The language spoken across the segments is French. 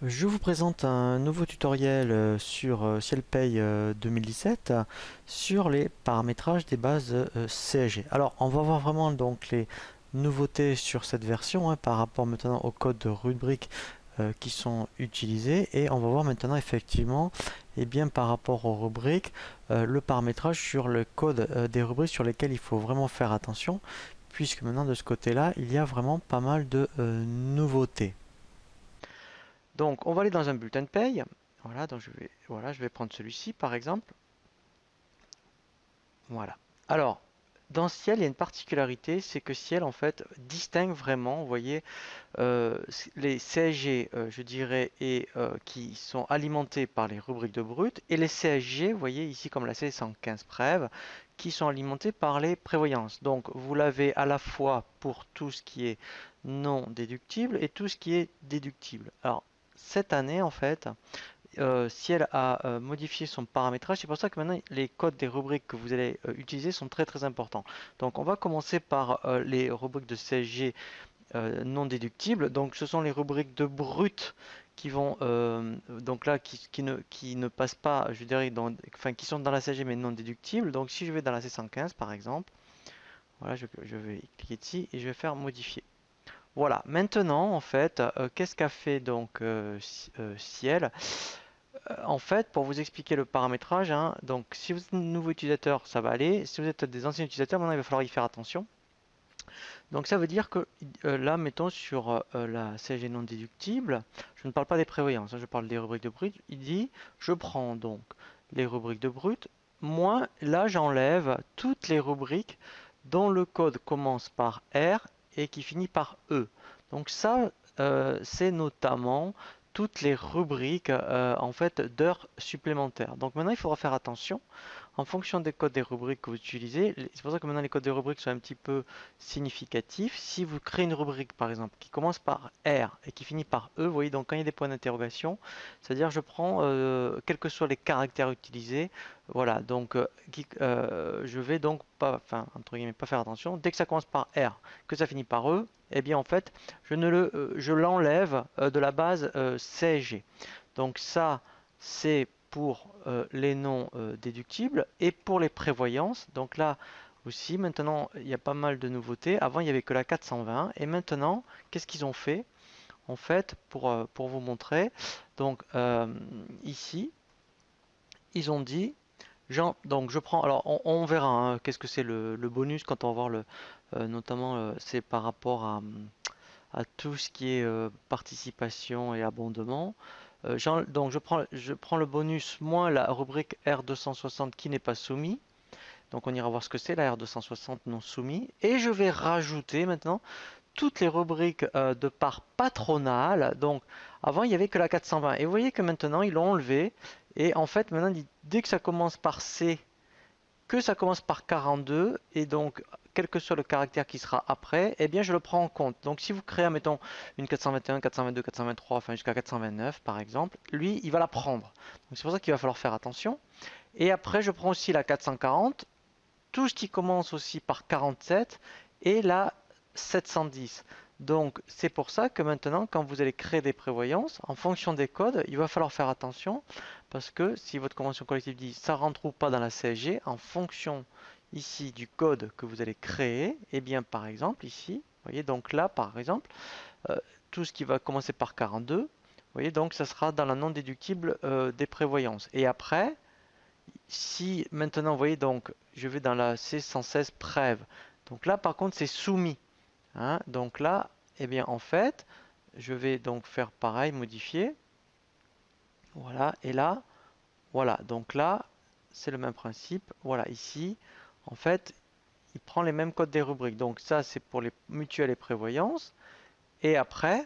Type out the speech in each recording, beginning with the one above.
Je vous présente un nouveau tutoriel sur CielPay 2017 sur les paramétrages des bases CSG. Alors, on va voir vraiment donc les nouveautés sur cette version par rapport maintenant au code de rubrique qui sont utilisés, et on va voir maintenant effectivement bien par rapport aux rubriques le paramétrage sur le code des rubriques sur lesquelles il faut vraiment faire attention, puisque maintenant de ce côté-là il y a vraiment pas mal de nouveautés. Donc, on va aller dans un bulletin de paye. Voilà, donc je vais prendre celui-ci par exemple. Voilà. Alors, dans Ciel, il y a une particularité, c'est que Ciel en fait distingue vraiment, vous voyez, les CSG, je dirais, et qui sont alimentés par les rubriques de brut, et les CSG, vous voyez ici comme la C115 Prév, qui sont alimentés par les prévoyances. Donc, vous l'avez à la fois pour tout ce qui est non déductible et tout ce qui est déductible. Alors, cette année, en fait, si elle a modifié son paramétrage, c'est pour ça que maintenant les codes des rubriques que vous allez utiliser sont très très importants. Donc on va commencer par les rubriques de CSG non déductibles. Donc ce sont les rubriques de brut qui vont donc là qui ne passent pas, je dirais, enfin qui sont dans la CSG mais non déductibles. Donc si je vais dans la C115 par exemple, voilà, je vais cliquer ici et je vais faire modifier. Voilà, maintenant en fait, qu'est-ce qu'a fait donc Ciel? En fait, pour vous expliquer le paramétrage, donc si vous êtes un nouveau utilisateur, ça va aller. Si vous êtes des anciens utilisateurs, maintenant il va falloir y faire attention. Donc ça veut dire que là, mettons sur la CSG non déductible, je ne parle pas des prévoyances, je parle des rubriques de brut. Il dit, je prends donc les rubriques de brut, moins là j'enlève toutes les rubriques dont le code commence par R et qui finit par E. Donc ça, c'est notamment toutes les rubriques en fait d'heures supplémentaires. Donc maintenant il faudra faire attention en fonction des codes des rubriques que vous utilisez. C'est pour ça que maintenant les codes des rubriques sont un petit peu significatifs. Si vous créez une rubrique par exemple qui commence par R et qui finit par E, vous voyez, donc quand il y a des points d'interrogation, c'est-à-dire je prends quels que soient les caractères utilisés, voilà, donc je vais donc pas, enfin entre guillemets, pas faire attention. Dès que ça commence par R, que ça finit par E, eh bien en fait je l'enlève de la base CSG. Donc ça, c'est pour les non déductibles et pour les prévoyances. Donc là aussi, maintenant, il y a pas mal de nouveautés. Avant, il n'y avait que la 420 et maintenant, qu'est-ce qu'ils ont fait? En fait, pour vous montrer, donc ici, ils ont dit, donc je prends, alors on verra qu'est-ce que c'est le bonus quand on va voir notamment c'est par rapport à tout ce qui est participation et abondement. Donc je prends le bonus moins la rubrique R260 qui n'est pas soumis. Donc on ira voir ce que c'est la R260 non soumis. Et je vais rajouter maintenant toutes les rubriques de part patronale. Donc avant il n'y avait que la 420. Et vous voyez que maintenant ils l'ont enlevé. Et en fait maintenant dès que ça commence par C, que ça commence par 42, et donc quel que soit le caractère qui sera après, eh bien je le prends en compte. Donc si vous créez, mettons, une 421, 422, 423, enfin jusqu'à 429 par exemple, lui, il va la prendre. Donc c'est pour ça qu'il va falloir faire attention. Et après, je prends aussi la 440, tout ce qui commence aussi par 47, et la 710. Donc c'est pour ça que maintenant, quand vous allez créer des prévoyances, en fonction des codes, il va falloir faire attention, parce que si votre convention collective dit ça rentre ou pas dans la CSG, en fonction ici du code que vous allez créer, et bien par exemple ici, vous voyez, donc là par exemple, euh, tout ce qui va commencer par 42, vous voyez, donc ça sera dans la non déductible des prévoyances. Et après, si maintenant, vous voyez, donc je vais dans la C116 Prév. Donc là, par contre, c'est soumis. Donc là, eh bien, en fait, je vais donc faire pareil, modifier. Voilà, et là, voilà. Donc là, c'est le même principe. Voilà, ici, en fait, il prend les mêmes codes des rubriques. Donc ça, c'est pour les mutuelles et prévoyances. Et après,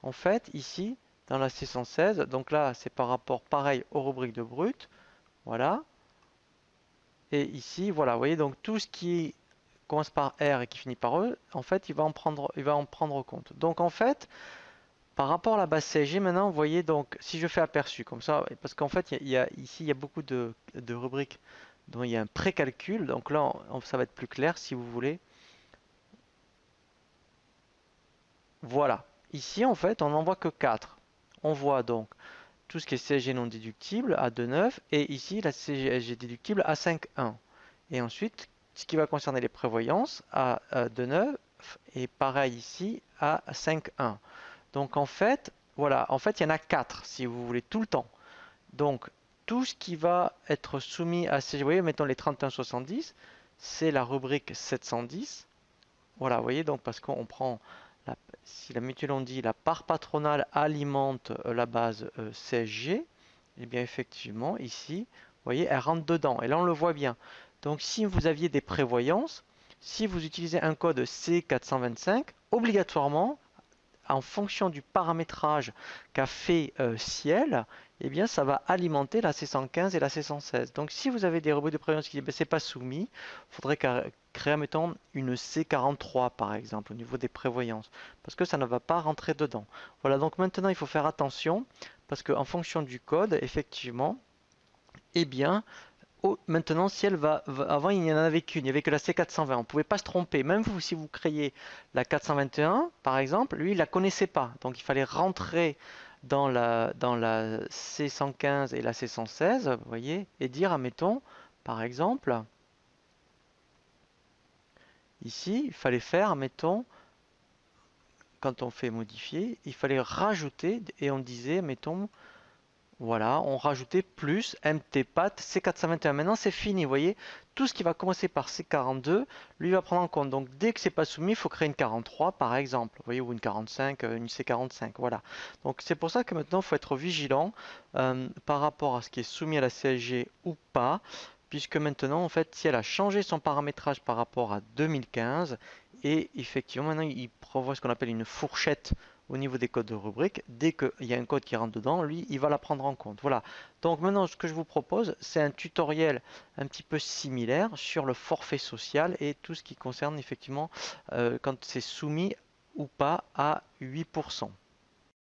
en fait, ici, dans la C116, donc là, c'est par rapport pareil aux rubriques de brut. Voilà. Et ici, voilà, vous voyez, donc tout ce qui commence par R et qui finit par E, en fait, il va en prendre compte. Donc en fait, par rapport à la base CSG, maintenant, vous voyez, donc si je fais aperçu comme ça, parce qu'en fait, ici, il y a beaucoup de rubriques dont il y a un précalcul. Donc là, ça va être plus clair si vous voulez. Voilà. Ici, en fait, on n'en voit que 4. On voit donc tout ce qui est CSG non déductible à 2,9 et ici la CSG déductible à 5,1. Et ensuite, ce qui va concerner les prévoyances à 2,9 et pareil ici à 5,1. Donc en fait, voilà, en fait il y en a 4 si vous voulez tout le temps. Donc tout ce qui va être soumis à ces, vous voyez, mettons les 31,70, c'est la rubrique 710. Voilà, vous voyez, donc parce qu'on prend, si la mutuelle on dit la part patronale alimente la base CSG, et bien effectivement ici, vous voyez, elle rentre dedans. Et là on le voit bien. Donc si vous aviez des prévoyances, si vous utilisez un code C425, obligatoirement, en fonction du paramétrage qu'a fait Ciel, eh bien, ça va alimenter la C115 et la C116. Donc, si vous avez des robots de prévoyance qui disent ben, c'est pas soumis, il faudrait créer, mettons, une C43 par exemple, au niveau des prévoyances, parce que ça ne va pas rentrer dedans. Voilà, donc maintenant, il faut faire attention, parce qu'en fonction du code, effectivement, eh bien, maintenant, si elle avant, il n'y en avait qu'une, il n'y avait que la C420. On ne pouvait pas se tromper. Même vous, si vous créiez la 421, par exemple, lui, il ne la connaissait pas. Donc, il fallait rentrer dans la C115 et la C116, vous voyez, et dire, admettons, par exemple, ici, il fallait faire, admettons, quand on fait modifier, il fallait rajouter, et on disait, mettons, voilà, on rajoutait plus MTPAT C421. Maintenant, c'est fini, vous voyez. Tout ce qui va commencer par C42, lui va prendre en compte. Donc, dès que c'est pas soumis, il faut créer une 43, par exemple. Vous voyez, ou une 45, une C45, voilà. Donc, c'est pour ça que maintenant, il faut être vigilant par rapport à ce qui est soumis à la CSG ou pas, puisque maintenant, en fait, si elle a changé son paramétrage par rapport à 2015, et effectivement, maintenant, il prévoit ce qu'on appelle une fourchette au niveau des codes de rubrique, dès qu'il y a un code qui rentre dedans, lui, il va la prendre en compte. Voilà. Donc maintenant, ce que je vous propose, c'est un tutoriel un petit peu similaire sur le forfait social et tout ce qui concerne effectivement quand c'est soumis ou pas à 8%.